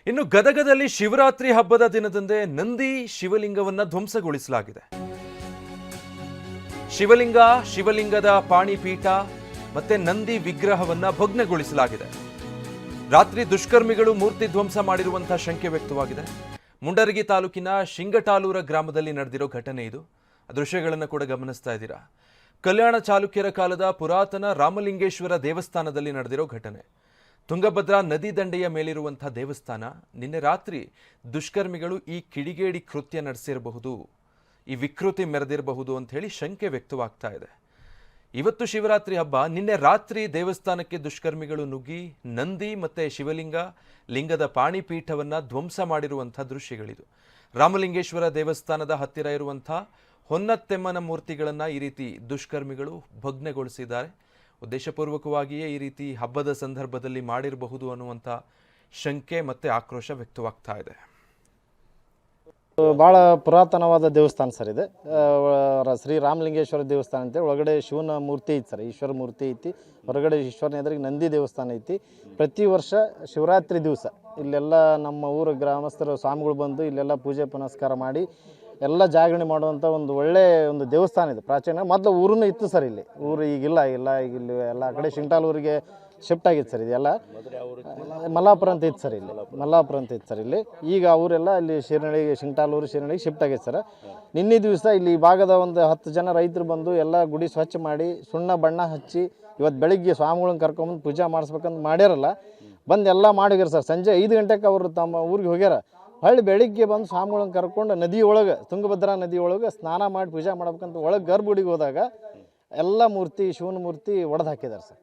ಇನ್ನು ಗದಗದಲ್ಲಿ ಶಿವರಾತ್ರಿ ಹಬ್ಬದ ದಿನದಂದೇ ನಂದಿ ಶಿವಲಿಂಗವನ್ನ ಧ್ವಂಸಗೊಳಿಸಲಾಗಿದೆ. ಶಿವಲಿಂಗದ ಪಾಣಿಪೀಠ ಮತ್ತೆ ನಂದಿ ವಿಗ್ರಹವನ್ನ ಭಗ್ನಗೊಳಿಸಲಾಗಿದೆ. ರಾತ್ರಿ ದುಷ್ಕರ್ಮಿಗಳು ಮೂರ್ತಿ ಧ್ವಂಸ ಮಾಡಿರುವಂತಹ ಶಂಕೆ ವ್ಯಕ್ತವಾಗಿದೆ. ಮುಂಡರಗಿ ತಾಲೂಕಿನ ಶಿಂಗಟಾಲೂರ ಗ್ರಾಮದಲ್ಲಿ ನಡೆದಿರೋ ಘಟನೆ ಇದು. ದೃಶ್ಯಗಳನ್ನು ಕೂಡ ಗಮನಿಸ್ತಾ ಇದ್ದೀರಾ. ಕಲ್ಯಾಣ ಚಾಲುಕ್ಯರ ಕಾಲದ ಪುರಾತನ ರಾಮಲಿಂಗೇಶ್ವರ ದೇವಸ್ಥಾನದಲ್ಲಿ ನಡೆದಿರೋ ಘಟನೆ. ತುಂಗಭದ್ರಾ ನದಿ ದಂಡೆಯ ಮೇಲಿರುವಂತಹ ದೇವಸ್ಥಾನ. ನಿನ್ನೆ ರಾತ್ರಿ ದುಷ್ಕರ್ಮಿಗಳು ಈ ಕಿಡಿಗೇಡಿ ಕೃತ್ಯ ನಡೆಸಿರಬಹುದು, ಈ ವಿಕೃತಿ ಮೆರೆದಿರಬಹುದು ಅಂತ ಹೇಳಿ ಶಂಕೆ ವ್ಯಕ್ತವಾಗ್ತಾ ಇದೆ. ಇವತ್ತು ಶಿವರಾತ್ರಿ ಹಬ್ಬ. ನಿನ್ನೆ ರಾತ್ರಿ ದೇವಸ್ಥಾನಕ್ಕೆ ದುಷ್ಕರ್ಮಿಗಳು ನುಗ್ಗಿ ನಂದಿ ಮತ್ತೆ ಲಿಂಗದ ಪಾಣಿಪೀಠವನ್ನ ಧ್ವಂಸ ಮಾಡಿರುವಂತಹ ದೃಶ್ಯಗಳಿದು. ರಾಮಲಿಂಗೇಶ್ವರ ದೇವಸ್ಥಾನದ ಹತ್ತಿರ ಇರುವಂತಹ ಹೊನ್ನತ್ತೆಮ್ಮನ ಮೂರ್ತಿಗಳನ್ನ ಈ ರೀತಿ ದುಷ್ಕರ್ಮಿಗಳು ಭಗ್ನಗೊಳಿಸಿದ್ದಾರೆ. ಉದ್ದೇಶಪೂರ್ವಕವಾಗಿಯೇ ಈ ರೀತಿ ಹಬ್ಬದ ಸಂದರ್ಭದಲ್ಲಿ ಮಾಡಿರಬಹುದು ಅನ್ನುವಂಥ ಶಂಕೆ ಮತ್ತೆ ಆಕ್ರೋಶ ವ್ಯಕ್ತವಾಗ್ತಾ ಇದೆ. ಭಾಳ ಪುರಾತನವಾದ ದೇವಸ್ಥಾನ ಸರ್ ಇದು. ಶ್ರೀ ರಾಮಲಿಂಗೇಶ್ವರ ದೇವಸ್ಥಾನ ಅಂತೇಳಿ ಒಳಗಡೆ ಶಿವನ ಮೂರ್ತಿ ಐತಿ ಸರ್, ಈಶ್ವರ ಮೂರ್ತಿ ಐತಿ. ಹೊರಗಡೆ ಈಶ್ವರನ ಎದುರಿಗೆ ನಂದಿ ದೇವಸ್ಥಾನ ಐತಿ. ಪ್ರತಿ ವರ್ಷ ಶಿವರಾತ್ರಿ ದಿವಸ ಇಲ್ಲೆಲ್ಲ ನಮ್ಮ ಊರ ಗ್ರಾಮಸ್ಥರ ಸ್ವಾಮಿಗಳು ಬಂದು ಇಲ್ಲೆಲ್ಲ ಪೂಜೆ ಪುನಸ್ಕಾರ ಮಾಡಿ ಎಲ್ಲ ಜಾಗರಣೆ ಮಾಡುವಂಥ ಒಂದು ಒಳ್ಳೆಯ ಒಂದು ದೇವಸ್ಥಾನ ಇದೆ. ಪ್ರಾಚೀನ ಮೊದಲು ಊರನ್ನು ಇತ್ತು ಸರ್. ಇಲ್ಲಿ ಊರು ಈಗಿಲ್ಲ ಈಗ ಇಲ್ಲಿ ಎಲ್ಲ ಆ ಕಡೆ ಶಿಂಗಟಾಲೂರಿಗೆ ಶಿಫ್ಟ್ ಆಗಿತ್ತು ಸರ್. ಇದೆಲ್ಲ ಮಲ್ಲಾಪುರ ಅಂತ ಇತ್ತು ಸರ್. ಇಲ್ಲಿ ಈಗ ಅವರೆಲ್ಲ ಇಲ್ಲಿ ಶಿಂಗಟಾಲೂರು ಶಿರಣಿಗೆ ಶಿಫ್ಟ್ ಆಗೈತೆ ಸರ್. ನಿನ್ನೆ ದಿವಸ ಇಲ್ಲಿ ಈ ಭಾಗದ ಒಂದು 10 ಜನ ರೈತರು ಬಂದು ಎಲ್ಲ ಗುಡಿ ಸ್ವಚ್ಛ ಮಾಡಿ ಸುಣ್ಣ ಬಣ್ಣ ಹಚ್ಚಿ ಇವತ್ತು ಬೆಳಿಗ್ಗೆ ಸ್ವಾಮಿಗಳನ್ನ ಕರ್ಕೊಂಬಂದು ಪೂಜೆ ಮಾಡಿಸ್ಬೇಕಂತ ಮಾಡ್ಯಾರಲ್ಲ. ಬಂದು ಎಲ್ಲ ಮಾಡಿಗ್ಯಾರ ಸರ್. ಸಂಜೆ 5 ಗಂಟೆಗೆ ಅವರು ತಮ್ಮ ಊರಿಗೆ ಹೋಗ್ಯಾರ. ಹೊಳ್ಳಿ ಬೆಳಿಗ್ಗೆ ಬಂದು ಸ್ವಾಮಿಗಳನ್ನ ಕರ್ಕೊಂಡು ನದಿ ಒಳಗೆ, ತುಂಗಭದ್ರಾ ನದಿ ಒಳಗೆ ಸ್ನಾನ ಮಾಡಿ ಪೂಜೆ ಮಾಡ್ಬೇಕಂತ ಒಳಗೆ ಗರ್ಭಗುಡಿಗೆ ಹೋದಾಗ ಎಲ್ಲ ಮೂರ್ತಿ ಶಿವನ ಮೂರ್ತಿ ಒಡೆದು ಹಾಕಿದ್ದಾರೆ ಸರ್.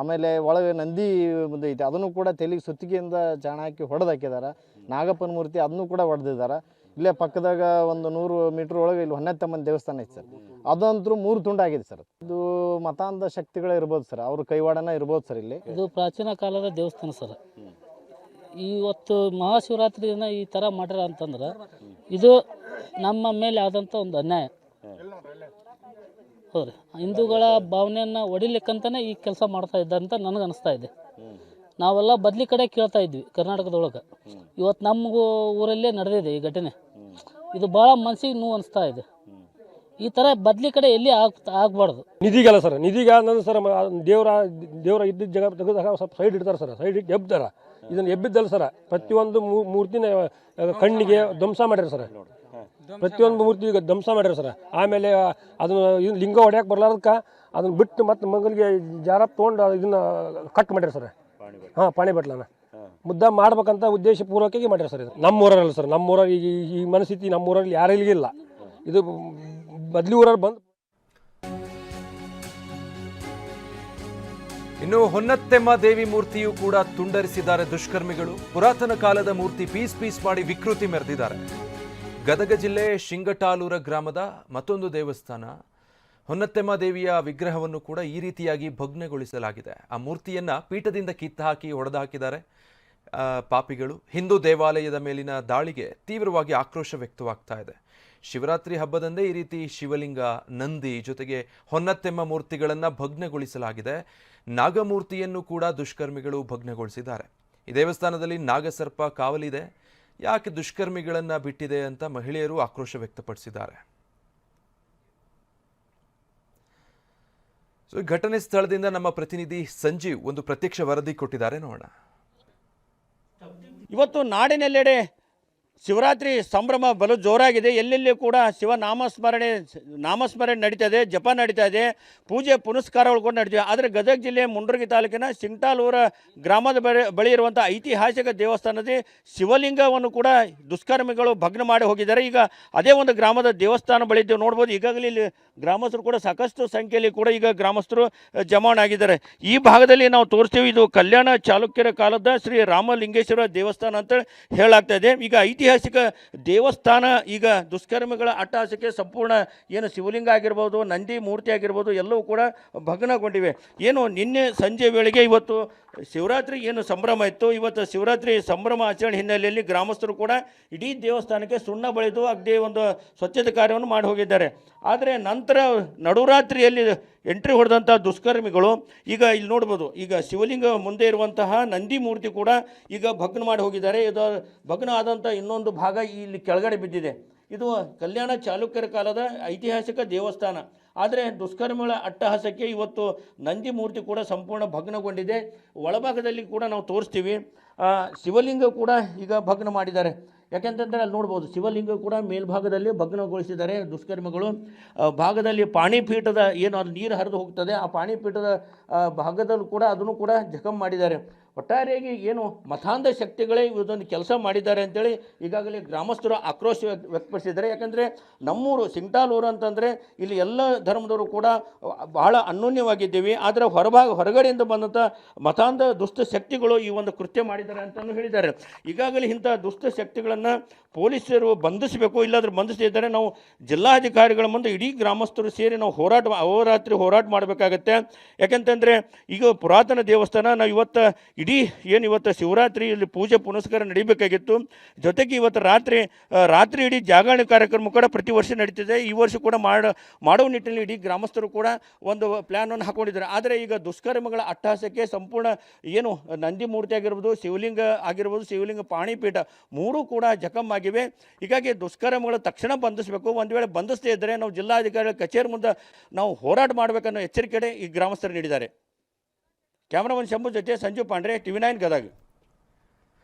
ಆಮೇಲೆ ಒಳಗೆ ನಂದಿ ಮುಂದೆ ಐತೆ, ಅದನ್ನು ಕೂಡ ತೆಲಿಗೆ ಸುತ್ತಿಗೆಯಿಂದ ಜಾಣ ಹಾಕಿ ಹೊಡೆದು ಹಾಕಿದ್ದಾರೆ. ನಾಗಪ್ಪನ ಮೂರ್ತಿ ಅದನ್ನು ಕೂಡ ಹೊಡೆದಿದ್ದಾರೆ. ಇಲ್ಲೇ ಪಕ್ಕದಾಗ ಒಂದು 100 ಮೀಟ್ರ್ ಒಳಗೆ ಇಲ್ಲಿ ಹೊನ್ನತ್ತೆಮ್ಮನ ದೇವಸ್ಥಾನ ಐತೆ ಸರ್. ಅದಂತರೂ 3 ತುಂಡಾಗಿದೆ ಸರ್. ಇದು ಮತಾಂಧ ಶಕ್ತಿಗಳೇ ಇರ್ಬೋದು ಸರ್, ಅವ್ರ ಕೈವಾಡನ ಇರ್ಬೋದು ಸರ್. ಇಲ್ಲಿ ಇದು ಪ್ರಾಚೀನ ಕಾಲದ ದೇವಸ್ಥಾನ ಸರ್. ಇವತ್ತು ಮಹಾಶಿವರಾತ್ರಿ ದಿನ ಈ ಥರ ಮಾಡ್ಯಾರ ಅಂತಂದ್ರೆ ಇದು ನಮ್ಮ ಮೇಲೆ ಆದಂಥ ಒಂದು ಅನ್ಯಾಯ. ಹೌದು, ಹಿಂದೂಗಳ ಭಾವನೆಯನ್ನು ಹೊಡಿಲಿಕ್ಕಂತಲೇ ಈ ಕೆಲಸ ಮಾಡ್ತಾ ಇದ್ದಾರೆ ಅಂತ ನನಗೆ ಅನಿಸ್ತಾ ಇದೆ. ನಾವೆಲ್ಲ ಬದಲಿ ಕಡೆ ಕೇಳ್ತಾ ಇದ್ವಿ ಕರ್ನಾಟಕದೊಳಗೆ. ಇವತ್ತು ನಮ್ಮ ಊರಲ್ಲೇ ನಡೆದಿದೆ ಈ ಘಟನೆ. ಇದು ಭಾಳ ಮನಸ್ಸಿಗೆ ನೋವು ಅನಿಸ್ತಾ ಇದೆ. ಈ ಥರ ಬದಲಿ ಕಡೆ ಎಲ್ಲಿ ಆಗಬಾರ್ದು. ನಿಧಿಗೆಲ್ಲ ಸರ್, ನಿಧಿಗೆ ನನ್ನ ಸರ್ ದೇವರ ಇದ್ದಿದ್ದ ಜಾಗ ತೆಗೆದಾಗ ಸ್ವಲ್ಪ ಸೈಡ್ ಇಡ್ತಾರೆ ಸರ್. ಸೈಡ್ ಇಟ್ಟು ಎಬ್ತಾರೆ. ಇದನ್ನು ಎಬ್ಬಿದ್ದಲ್ಲ ಸರ್, ಪ್ರತಿಯೊಂದು ಮೂರ್ತಿನ ಕಣ್ಣಿಗೆ ಧ್ವಂಸ ಮಾಡ್ಯಾರ ಸರ್. ಪ್ರತಿಯೊಂದು ಮೂರ್ತಿ ಧ್ವಂಸ ಮಾಡ್ಯಾರ ಸರ್. ಆಮೇಲೆ ಅದನ್ನು ಲಿಂಗ ಹೊಡ್ಯಾಕೆ ಬರ್ಲಾರ್ದಕ್ಕೆ ಅದನ್ನು ಬಿಟ್ಟು ಮತ್ತೆ ಮಗಲಿಗೆ ಜಾರಪ್ ತೊಗೊಂಡು ಇದನ್ನು ಕಟ್ ಮಾಡ್ಯಾರ ಸರ್. ಹಾಂ, ಪಾಣಿ ಬಟ್ಲನ ಮುದ್ದ ಮಾಡ್ಬೇಕಂತ ಉದ್ದೇಶಪೂರ್ವಕವಾಗಿ ಮಾಡ್ಯಾರ ಸರ್. ಇದು ನಮ್ಮೂರಲ್ಲ ಸರ್. ನಮ್ಮೂರಲ್ಲಿ ಈ ಮನಸ್ಥಿತಿ ನಮ್ಮೂರಲ್ಲಿ ಯಾರಿಗಿಲ್ಲ. ಇದು ಬದಲಿ ಊರಲ್ಲಿ ಬಂದು. ಇನ್ನು ಹೊನ್ನತ್ತೆಮ್ಮ ದೇವಿ ಮೂರ್ತಿಯೂ ಕೂಡ ತುಂಡರಿಸಿದ್ದಾರೆ ದುಷ್ಕರ್ಮಿಗಳು. ಪುರಾತನ ಕಾಲದ ಮೂರ್ತಿ ಪೀಸ್ ಮಾಡಿ ವಿಕೃತಿ ಮೆರೆದಿದ್ದಾರೆ. ಗದಗ ಜಿಲ್ಲೆ ಶಿಂಗಟಾಲೂರ ಗ್ರಾಮದ ಮತ್ತೊಂದು ದೇವಸ್ಥಾನ ಹೊನ್ನತ್ತೆಮ್ಮ ದೇವಿಯ ವಿಗ್ರಹವನ್ನು ಕೂಡ ಈ ರೀತಿಯಾಗಿ ಭಗ್ನಗೊಳಿಸಲಾಗಿದೆ. ಆ ಮೂರ್ತಿಯನ್ನ ಪೀಠದಿಂದ ಕಿತ್ತು ಹಾಕಿ ಹೊಡೆದು ಹಾಕಿದ್ದಾರೆ ಪಾಪಿಗಳು. ಹಿಂದೂ ದೇವಾಲಯದ ಮೇಲಿನ ದಾಳಿಗೆ ತೀವ್ರವಾಗಿ ಆಕ್ರೋಶ ವ್ಯಕ್ತವಾಗ್ತಾ ಇದೆ. ಶಿವರಾತ್ರಿ ಹಬ್ಬದಂದೇ ಈ ರೀತಿ ಶಿವಲಿಂಗ, ನಂದಿ ಜೊತೆಗೆ ಹೊನ್ನತ್ತೆಮ್ಮ ಮೂರ್ತಿಗಳನ್ನು ಭಗ್ನಗೊಳಿಸಲಾಗಿದೆ. ನಾಗಮೂರ್ತಿಯನ್ನು ಕೂಡ ದುಷ್ಕರ್ಮಿಗಳು ಭಗ್ನಗೊಳಿಸಿದ್ದಾರೆ. ಈ ದೇವಸ್ಥಾನದಲ್ಲಿ ನಾಗಸರ್ಪ ಕಾವಲಿದೆ. ಯಾಕೆ ದುಷ್ಕರ್ಮಿಗಳನ್ನ ಬಿಟ್ಟಿದೆ ಅಂತ ಮಹಿಳೆಯರು ಆಕ್ರೋಶ ವ್ಯಕ್ತಪಡಿಸಿದ್ದಾರೆ. ಸೊ ಘಟನೆ ಸ್ಥಳದಿಂದ ನಮ್ಮ ಪ್ರತಿನಿಧಿ ಸಂಜೀವ್ ಒಂದು ಪ್ರತ್ಯಕ್ಷ ವರದಿ ಕೊಟ್ಟಿದ್ದಾರೆ, ನೋಡೋಣ. ಇವತ್ತು ನಾಡಿನೆಲ್ಲೆಡೆ ಶಿವರಾತ್ರಿ ಸಂಭ್ರಮ ಬಲು ಜೋರಾಗಿದೆ. ಎಲ್ಲೆಲ್ಲಿ ಕೂಡ ಶಿವ ನಾಮಸ್ಮರಣೆ ನಡೀತದೆ, ಜಪ ನಡೀತಾ ಇದೆ, ಪೂಜೆ ಪುನಸ್ಕಾರಗಳು ಕೂಡ ನಡೀತಿವೆ. ಆದರೆ ಗದಗ ಜಿಲ್ಲೆ ಮುಂಡರಗಿ ತಾಲೂಕಿನ ಶಿಂಗಟಾಲೂರ ಗ್ರಾಮದ ಬಳಿ ಇರುವಂಥ ಐತಿಹಾಸಿಕ ದೇವಸ್ಥಾನದಲ್ಲಿ ಶಿವಲಿಂಗವನ್ನು ಕೂಡ ದುಷ್ಕರ್ಮಿಗಳು ಭಗ್ನ ಮಾಡಿ ಹೋಗಿದ್ದಾರೆ. ಈಗ ಅದೇ ಒಂದು ಗ್ರಾಮದ ದೇವಸ್ಥಾನ ಬಳಿ ಇದ್ದೇವೆ ನೋಡ್ಬೋದು. ಈಗಾಗಲೇ ಇಲ್ಲಿ ಗ್ರಾಮಸ್ಥರು ಕೂಡ ಸಾಕಷ್ಟು ಸಂಖ್ಯೆಯಲ್ಲಿ ಕೂಡ ಈಗ ಗ್ರಾಮಸ್ಥರು ಜಮಾವಣೆಯಾಗಿದ್ದಾರೆ. ಈ ಭಾಗದಲ್ಲಿ ನಾವು ತೋರಿಸ್ತೀವಿ. ಇದು ಕಲ್ಯಾಣ ಚಾಲುಕ್ಯರ ಕಾಲದ ಶ್ರೀ ರಾಮಲಿಂಗೇಶ್ವರ ದೇವಸ್ಥಾನ ಅಂತ ಹೇಳಲಾಗ್ತಾ ಇದೆ. ಈಗ ಐತಿಹಾಸಿಕ ದೇವಸ್ಥಾನ ಈಗ ದುಷ್ಕರ್ಮಿಗಳ ಅಟ್ಟಹಾಸಕ್ಕೆ ಸಂಪೂರ್ಣ ಏನು ಶಿವಲಿಂಗ ಆಗಿರ್ಬೋದು, ನಂದಿ ಮೂರ್ತಿ ಆಗಿರ್ಬೋದು, ಎಲ್ಲವೂ ಕೂಡ ಭಗ್ನಗೊಂಡಿವೆ. ಏನು ನಿನ್ನೆ ಸಂಜೆ ವೇಳೆಗೆ ಇವತ್ತು ಶಿವರಾತ್ರಿ ಏನು ಸಂಭ್ರಮ ಇತ್ತು, ಇವತ್ತು ಶಿವರಾತ್ರಿ ಸಂಭ್ರಮ ಆಚರಣೆ ಹಿನ್ನೆಲೆಯಲ್ಲಿ ಗ್ರಾಮಸ್ಥರು ಕೂಡ ಇಡೀ ದೇವಸ್ಥಾನಕ್ಕೆ ಸುಣ್ಣ ಬಳಿದು ಅಗ್ದಿ ಒಂದು ಸ್ವಚ್ಛತೆ ಕಾರ್ಯವನ್ನು ಮಾಡಿ ಹೋಗಿದ್ದಾರೆ. ಆದರೆ ನಂತರ ನಡುರಾತ್ರಿಯಲ್ಲಿ ಎಂಟ್ರಿ ಹೊಡೆದಂಥ ದುಷ್ಕರ್ಮಿಗಳು ಈಗ ಇಲ್ಲಿ ನೋಡ್ಬೋದು, ಈಗ ಶಿವಲಿಂಗ ಮುಂದೆ ಇರುವಂತಹ ನಂದಿ ಮೂರ್ತಿ ಕೂಡ ಈಗ ಭಗ್ನ ಮಾಡಿ ಹೋಗಿದ್ದಾರೆ. ಇದು ಭಗ್ನ ಆದಂಥ ಇನ್ನೊಂದು ಭಾಗ ಇಲ್ಲಿ ಕೆಳಗಡೆ ಬಿದ್ದಿದೆ. ಇದು ಕಲ್ಯಾಣ ಚಾಲುಕ್ಯರ ಕಾಲದ ಐತಿಹಾಸಿಕ ದೇವಸ್ಥಾನ. ಆದರೆ ದುಷ್ಕರ್ಮಿಗಳ ಅಟ್ಟಹಾಸಕ್ಕೆ ಇವತ್ತು ನಂದಿ ಮೂರ್ತಿ ಕೂಡ ಸಂಪೂರ್ಣ ಭಗ್ನಗೊಂಡಿದೆ. ಒಳಭಾಗದಲ್ಲಿ ಕೂಡ ನಾವು ತೋರಿಸ್ತೀವಿ. ಶಿವಲಿಂಗ ಕೂಡ ಈಗ ಭಗ್ನ ಮಾಡಿದ್ದಾರೆ. ಯಾಕೆಂತಂದರೆ ಅಲ್ಲಿ ನೋಡ್ಬೋದು, ಶಿವಲಿಂಗ ಕೂಡ ಮೇಲ್ಭಾಗದಲ್ಲಿ ಭಗ್ನಗೊಳಿಸಿದ್ದಾರೆ ದುಷ್ಕರ್ಮಿಗಳು. ಭಾಗದಲ್ಲಿ ಪಾಣಿಪೀಠದ ಏನು ಅದು ನೀರು ಹರಿದು ಹೋಗ್ತದೆ, ಆ ಪಾಣಿಪೀಠದ ಭಾಗದಲ್ಲೂ ಕೂಡ ಅದನ್ನು ಕೂಡ ಜಖಮ್ ಮಾಡಿದ್ದಾರೆ. ಒಟ್ಟಾರೆಯಾಗಿ ಏನು ಮತಾಂಧ ಶಕ್ತಿಗಳೇ ಇದೊಂದು ಕೆಲಸ ಮಾಡಿದ್ದಾರೆ ಅಂತೇಳಿ ಈಗಾಗಲೇ ಗ್ರಾಮಸ್ಥರು ಆಕ್ರೋಶ ವ್ಯಕ್ತಪಡಿಸಿದ್ದಾರೆ. ಯಾಕಂದರೆ ನಮ್ಮೂರು ಸಿಂಗ್ಟಾಲೂರು ಅಂತಂದರೆ ಇಲ್ಲಿ ಎಲ್ಲ ಧರ್ಮದವರು ಕೂಡ ಬಹಳ ಅನ್ಯೋನ್ಯವಾಗಿದ್ದೀವಿ. ಆದರೆ ಹೊರಗಡೆಯಿಂದ ಬಂದಂಥ ಮತಾಂಧ ದುಷ್ಟ ಶಕ್ತಿಗಳು ಈ ಒಂದು ಕೃತ್ಯ ಮಾಡಿದ್ದಾರೆ ಅಂತಲೂ ಹೇಳಿದ್ದಾರೆ. ಈಗಾಗಲೇ ಇಂಥ ದುಷ್ಟ ಶಕ್ತಿಗಳನ್ನು ಪೊಲೀಸರು ಬಂಧಿಸಬೇಕು. ಇಲ್ಲಾಂದ್ರೆ ಬಂಧಿಸಿದ್ದಾರೆ ನಾವು ಜಿಲ್ಲಾಧಿಕಾರಿಗಳ ಮುಂದೆ ಇಡೀ ಗ್ರಾಮಸ್ಥರು ಸೇರಿ ನಾವು ಅಹೋರಾತ್ರಿ ಹೋರಾಟ ಮಾಡಬೇಕಾಗತ್ತೆ. ಯಾಕೆಂತಂದರೆ ಈಗ ಪುರಾತನ ದೇವಸ್ಥಾನ, ನಾವು ಇವತ್ತು ಶಿವರಾತ್ರಿ ಇಲ್ಲಿ ಪೂಜೆ ಪುನಸ್ಕಾರ ನಡೀಬೇಕಾಗಿತ್ತು. ಜೊತೆಗೆ ಇವತ್ತು ರಾತ್ರಿ ಇಡೀ ಜಾಗರಣೆ ಕಾರ್ಯಕ್ರಮ ಕೂಡ ಪ್ರತಿ ವರ್ಷ ನಡೀತಿದೆ. ಈ ವರ್ಷ ಕೂಡ ಮಾಡುವ ನಿಟ್ಟಿನಲ್ಲಿ ಇಡೀ ಗ್ರಾಮಸ್ಥರು ಕೂಡ ಒಂದು ಪ್ಲ್ಯಾನನ್ನು ಹಾಕೊಂಡಿದ್ದಾರೆ. ಆದರೆ ಈಗ ದುಷ್ಕರ್ಮಗಳ ಅಟ್ಟಹಾಸಕ್ಕೆ ಸಂಪೂರ್ಣ ಏನು ನಂದಿ ಮೂರ್ತಿ ಆಗಿರ್ಬೋದು, ಶಿವಲಿಂಗ ಆಗಿರ್ಬೋದು, ಶಿವಲಿಂಗ ಪಾಣಿಪೀಠ ಮೂರೂ ಕೂಡ ಜಖಮ್ ಆಗಿವೆ. ಹೀಗಾಗಿ ದುಷ್ಕರ್ಮಗಳು ತಕ್ಷಣ ಬಂಧಿಸಬೇಕು. ಒಂದು ವೇಳೆ ಬಂಧಿಸದೇ ಇದ್ದರೆ ನಾವು ಜಿಲ್ಲಾಧಿಕಾರಿಗಳ ಕಚೇರಿ ಮುಂದೆ ನಾವು ಹೋರಾಟ ಮಾಡಬೇಕನ್ನೋ ಎಚ್ಚರಿಕೆ ಈ ಗ್ರಾಮಸ್ಥರು ನೀಡಿದ್ದಾರೆ. ಕ್ಯಾಮ್ರಾಮನ್ ಶಂಭು ಜೊತೆ ಸಂಜು ಪಾಂಡ್ರೆ, TV9 ಗದಗ.